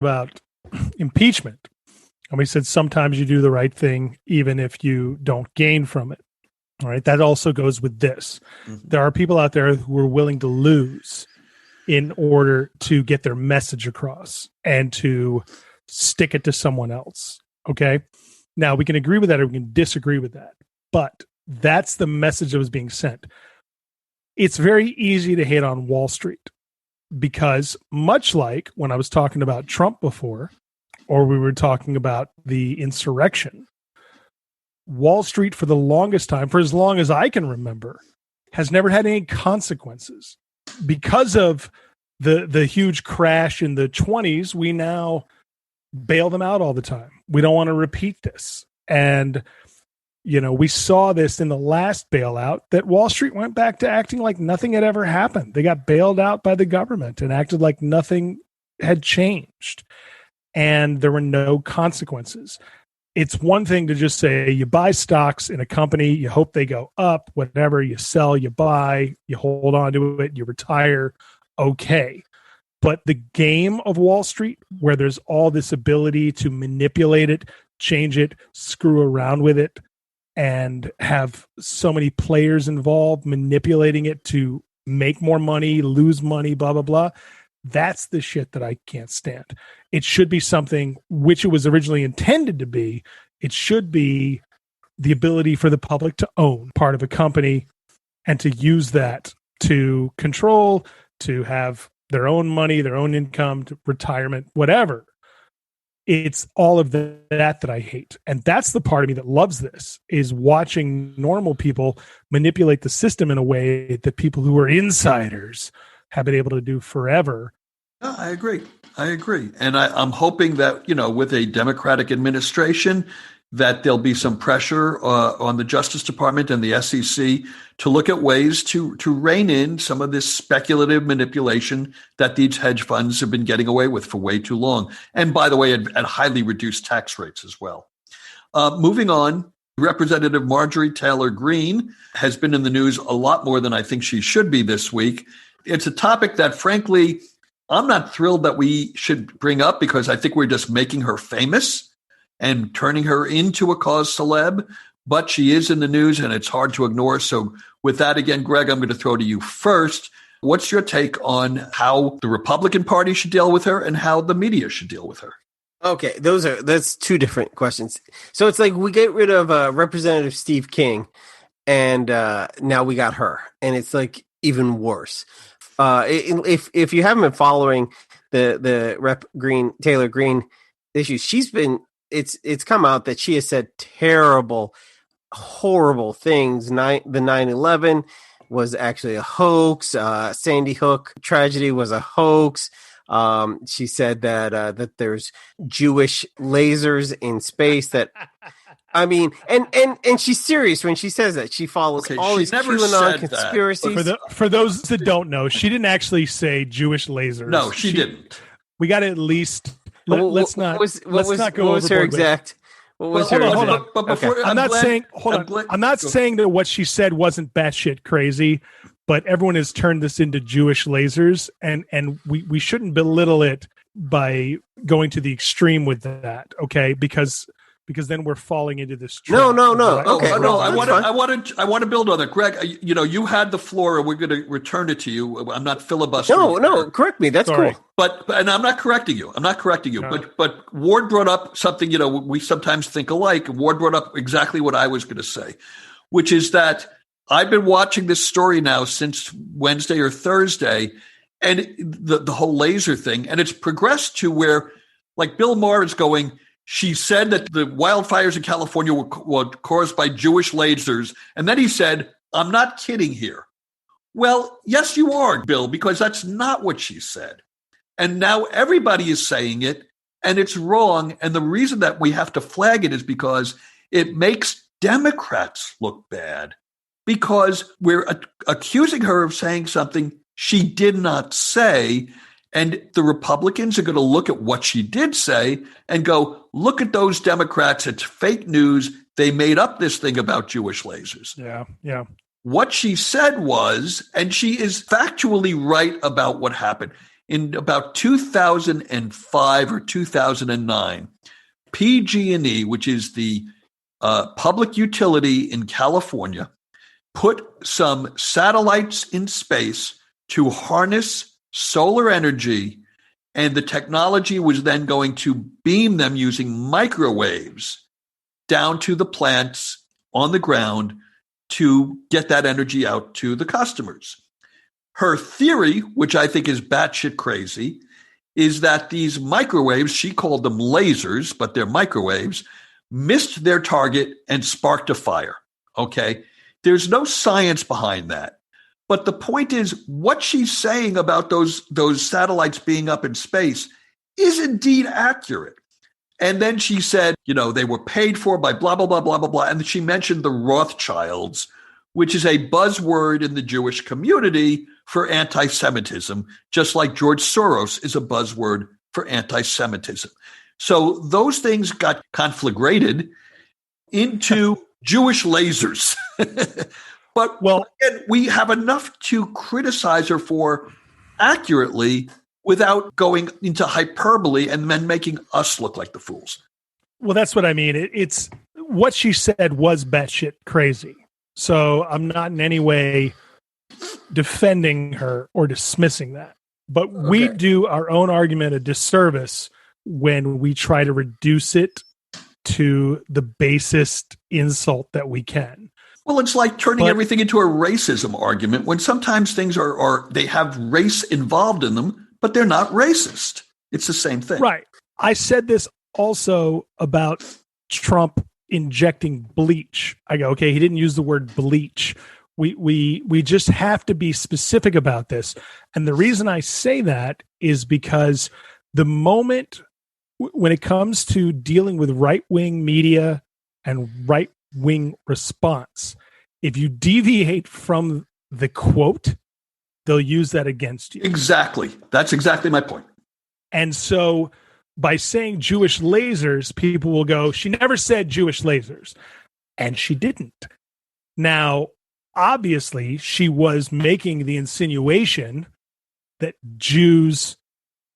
about impeachment. And we said sometimes you do the right thing even if you don't gain from it. All right. That also goes with this. Mm-hmm. There are people out there who are willing to lose in order to get their message across and to stick it to someone else. Okay. Now we can agree with that or we can disagree with that, but that's the message that was being sent. It's very easy to hate on Wall Street because much like when I was talking about Trump before, or we were talking about the insurrection, Wall Street for the longest time, for as long as I can remember, has never had any consequences. Because of the huge crash in the 20s, we now bail them out all the time. We don't want to repeat this. And, you know, we saw this in the last bailout that Wall Street went back to acting like nothing had ever happened. They got bailed out by the government and acted like nothing had changed. And there were no consequences. It's one thing to just say you buy stocks in a company, you hope they go up, whatever, you sell, you buy, you hold on to it, you retire, okay. But the game of Wall Street, where there's all this ability to manipulate it, change it, screw around with it, and have so many players involved manipulating it to make more money, lose money, blah, blah, blah, that's the shit that I can't stand. It should be something which it was originally intended to be. It should be the ability for the public to own part of a company and to use that to control, to have their own money, their own income, to retirement, whatever. It's all of that I hate. And that's the part of me that loves this, is watching normal people manipulate the system in a way that people who are insiders have been able to do forever. No, I agree. And I'm hoping that, you know, with a Democratic administration, that there'll be some pressure on the Justice Department and the SEC to look at ways to rein in some of this speculative manipulation that these hedge funds have been getting away with for way too long. And by the way, at highly reduced tax rates as well. Moving on, Representative Marjorie Taylor Greene has been in the news a lot more than I think she should be this week. It's a topic that, frankly, I'm not thrilled that we should bring up because I think we're just making her famous and turning her into a cause celeb. But she is in the news and it's hard to ignore. So with that, again, Greg, I'm going to throw to you first. What's your take on how the Republican Party should deal with her and how the media should deal with her? Okay, that's two different questions. So it's like we get rid of Representative Steve King and now we got her. And it's like even worse. If you haven't been following the Rep. Taylor Greene issues, it's come out that she has said terrible, horrible things. The 9/11 was actually a hoax. Sandy Hook tragedy was a hoax. She said that there's Jewish lasers in space that. I mean, and she's serious when she says that. She follows all these QAnon conspiracies. For those that don't know, she didn't actually say Jewish lasers. No, she didn't. We got to at least let's not go what was her exact? What was her? Hold on. But before, okay. I'm not saying that what she said wasn't batshit crazy, but everyone has turned this into Jewish lasers, and we shouldn't belittle it by going to the extreme with that. Okay, because then we're falling into this trap. No. Okay, I want to build on that, Greg. You know, you had the floor, and we're going to return it to you. I'm not filibustering. No, correct me. That's Sorry. cool. But I'm not correcting you. No. But Ward brought up something. You know, we sometimes think alike. Ward brought up exactly what I was going to say, which is that I've been watching this story now since Wednesday or Thursday, and the whole laser thing, and it's progressed to where, like, Bill Maher is going. She said that the wildfires in California were caused by Jewish lasers. And then he said, I'm not kidding here. Well, yes, you are, Bill, because that's not what she said. And now everybody is saying it, and it's wrong. And the reason that we have to flag it is because it makes Democrats look bad, because we're accusing her of saying something she did not say. And the Republicans are going to look at what she did say and go, look at those Democrats. It's fake news. They made up this thing about Jewish lasers. Yeah. What she said was, and she is factually right about what happened. in about 2005 or 2009, PG&E, which is the public utility in California, put some satellites in space to harness solar energy, and the technology was then going to beam them using microwaves down to the plants on the ground to get that energy out to the customers. Her theory, which I think is batshit crazy, is that these microwaves, she called them lasers, but they're microwaves, missed their target and sparked a fire. Okay? There's no science behind that. But the point is, what she's saying about those satellites being up in space is indeed accurate. And then she said, they were paid for by blah, blah, blah, blah, blah, blah. And she mentioned the Rothschilds, which is a buzzword in the Jewish community for anti-Semitism, just like George Soros is a buzzword for anti-Semitism. So those things got conflagrated into Jewish lasers. But again, we have enough to criticize her for accurately without going into hyperbole and then making us look like the fools. Well, that's what I mean. It's what she said was batshit crazy. So I'm not in any way defending her or dismissing that. But we do our own argument a disservice when we try to reduce it to the basest insult that we can. Well, it's like turning everything into a racism argument when sometimes things they have race involved in them, but they're not racist. It's the same thing. Right. I said this also about Trump injecting bleach. I go, okay, he didn't use the word bleach. We just have to be specific about this. And the reason I say that is because the moment when it comes to dealing with right-wing media and right-wing response, if you deviate from the quote, they'll use that against you. Exactly. That's exactly my point. And so by saying Jewish lasers, people will go, she never said Jewish lasers. And she didn't. Now, obviously, she was making the insinuation that Jews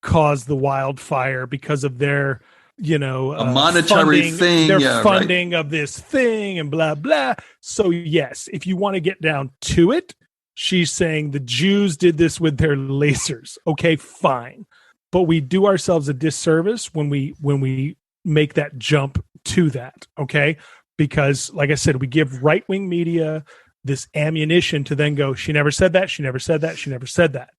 caused the wildfire because of their, a monetary thing, their funding of this thing and blah, blah. So yes, if you want to get down to it, she's saying the Jews did this with their lasers. Okay, fine. But we do ourselves a disservice when we make that jump to that. Okay. Because like I said, we give right-wing media this ammunition to then go, she never said that. She never said that. She never said that.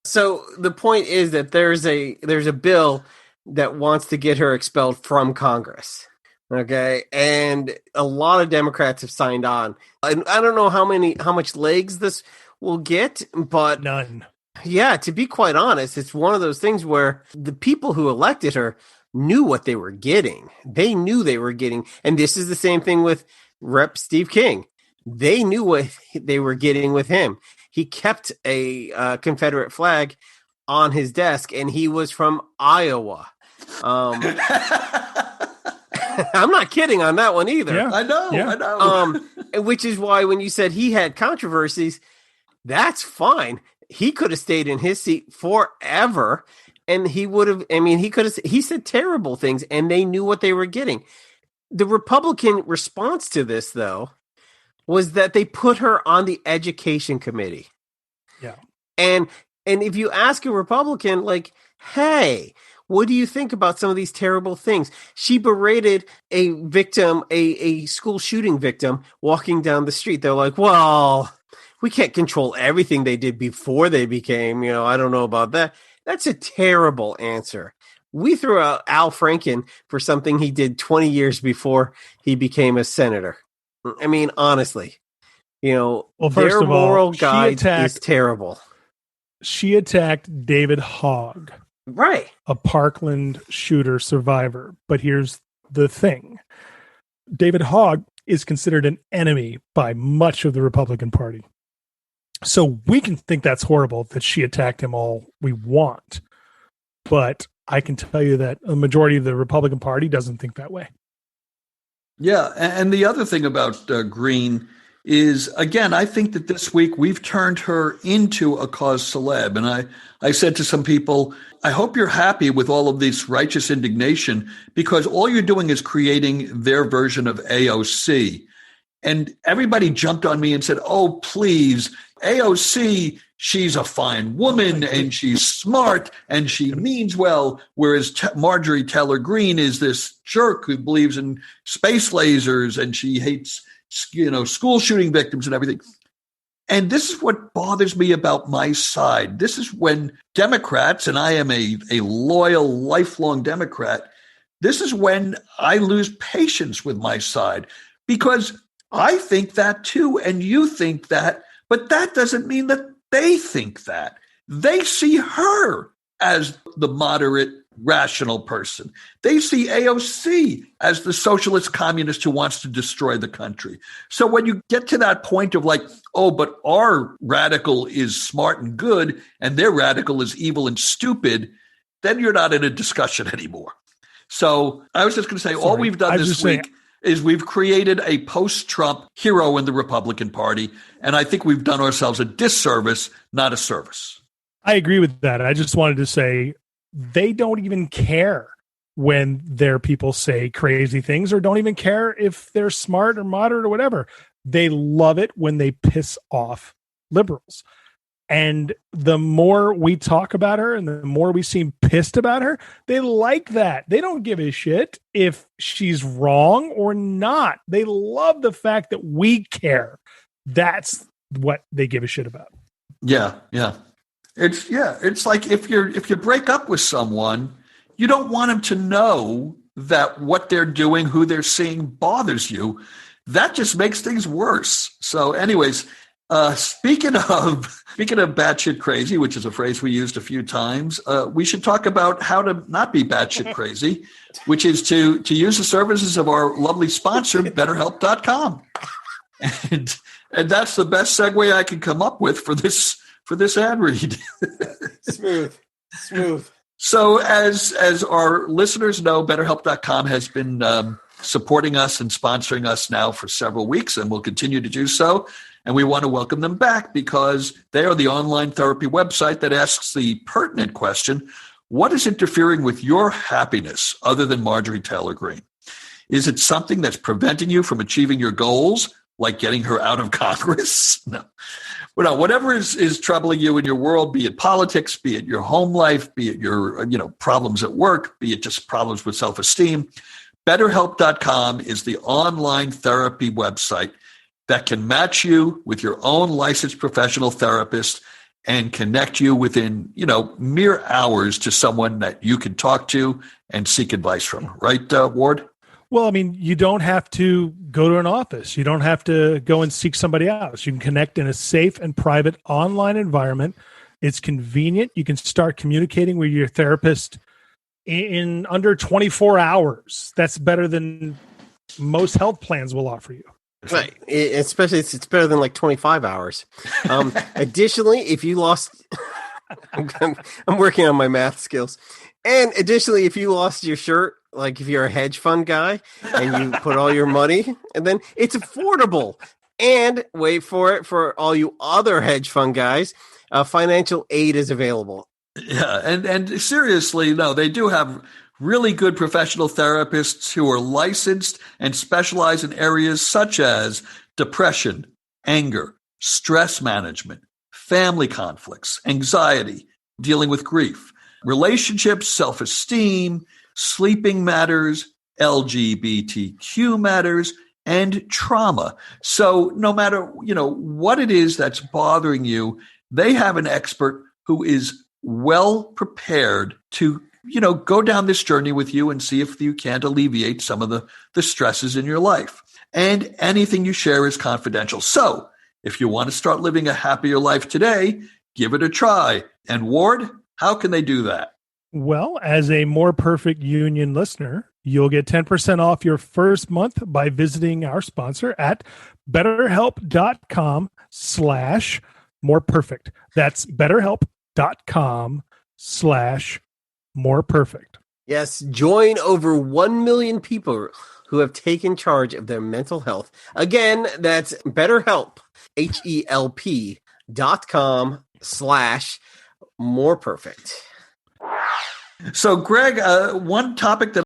So the point is that there's a bill that wants to get her expelled from Congress. Okay. And a lot of Democrats have signed on. And I don't know how much legs this will get, but none. Yeah, to be quite honest, it's one of those things where the people who elected her knew what they were getting. They knew they were getting, and this is the same thing with Rep. Steve King. They knew what they were getting with him. He kept a Confederate flag on his desk, and he was from Iowa. I'm not kidding on that one either. Yeah, I know. Which is why when you said he had controversies, that's fine. He could have stayed in his seat forever, and he would have. I mean, he said terrible things, and they knew what they were getting. The Republican response to this, though, was that they put her on the education committee. Yeah. And if you ask a Republican, like, hey, what do you think about some of these terrible things? She berated a victim, a school shooting victim walking down the street. They're like, well, we can't control everything they did before they became, I don't know about that. That's a terrible answer. We threw out Al Franken for something he did 20 years before he became a senator. I mean, honestly, well, first their of all, moral guide is terrible. She attacked David Hogg, right? A Parkland shooter survivor. But here's the thing. David Hogg is considered an enemy by much of the Republican Party. So we can think that's horrible that she attacked him all we want. But I can tell you that a majority of the Republican Party doesn't think that way. Yeah. And the other thing about Green is, again, I think that this week we've turned her into a cause celeb. And I said to some people, I hope you're happy with all of this righteous indignation, because all you're doing is creating their version of AOC. And everybody jumped on me and said, oh, please, AOC, she's a fine woman and she's smart and she means well, whereas Marjorie Taylor Greene is this jerk who believes in space lasers and she hates, school shooting victims and everything. And this is what bothers me about my side. This is when Democrats, and I am a loyal, lifelong Democrat, this is when I lose patience with my side, because I think that too, and you think that, but that doesn't mean that they think that. They see her as the moderate, rational person. They see AOC as the socialist communist who wants to destroy the country. So when you get to that point of like, oh, but our radical is smart and good, and their radical is evil and stupid, then you're not in a discussion anymore. So I was just going to say, all we've done this week is we've created a post-Trump hero in the Republican Party, and I think we've done ourselves a disservice, not a service. I agree with that. I just wanted to say they don't even care when their people say crazy things, or don't even care if they're smart or moderate or whatever. They love it when they piss off liberals. And the more we talk about her and the more we seem pissed about her, they like that. They don't give a shit if she's wrong or not. They love the fact that we care. That's what they give a shit about. Yeah. It's like if you break up with someone, you don't want them to know that what they're doing, who they're seeing bothers you. That just makes things worse. So anyways, speaking of batshit crazy, which is a phrase we used a few times, we should talk about how to not be batshit crazy, which is to use the services of our lovely sponsor, BetterHelp.com. And that's the best segue I can come up with for this ad read. Smooth. So as our listeners know, BetterHelp.com has been supporting us and sponsoring us now for several weeks, and will continue to do so. And we want to welcome them back because they are the online therapy website that asks the pertinent question, what is interfering with your happiness other than Marjorie Taylor Greene? Is it something that's preventing you from achieving your goals, like getting her out of Congress? No. Well, no, whatever is troubling you in your world, be it politics, be it your home life, be it your problems at work, be it just problems with self-esteem, BetterHelp.com is the online therapy website that can match you with your own licensed professional therapist and connect you within, mere hours to someone that you can talk to and seek advice from. Right, Ward? Well, I mean, you don't have to go to an office. You don't have to go and seek somebody else. You can connect in a safe and private online environment. It's convenient. You can start communicating with your therapist in under 24 hours. That's better than most health plans will offer you. Right. Especially it's better than like 25 hours. Additionally, if you lost, I'm working on my math skills. And additionally, if you lost your shirt, like if you're a hedge fund guy and you put all your money, and then it's affordable. And wait for it, for all you other hedge fund guys, financial aid is available. Yeah. And seriously, no, they do have really good professional therapists who are licensed and specialize in areas such as depression, anger, stress management, family conflicts, anxiety, dealing with grief, relationships, self-esteem, sleeping matters, LGBTQ matters, and trauma. So no matter, what it is that's bothering you, they have an expert who is well prepared to go down this journey with you and see if you can't alleviate some of the stresses in your life. And anything you share is confidential. So if you want to start living a happier life today, give it a try. And Ward, how can they do that? Well, as a More Perfect Union listener, you'll get 10% off your first month by visiting our sponsor at betterhelp.com/moreperfect. That's betterhelp.com/moreperfect. Yes, join over 1 million people who have taken charge of their mental health. Again, that's BetterHelp, HELP.com/moreperfect. So, Greg, one topic that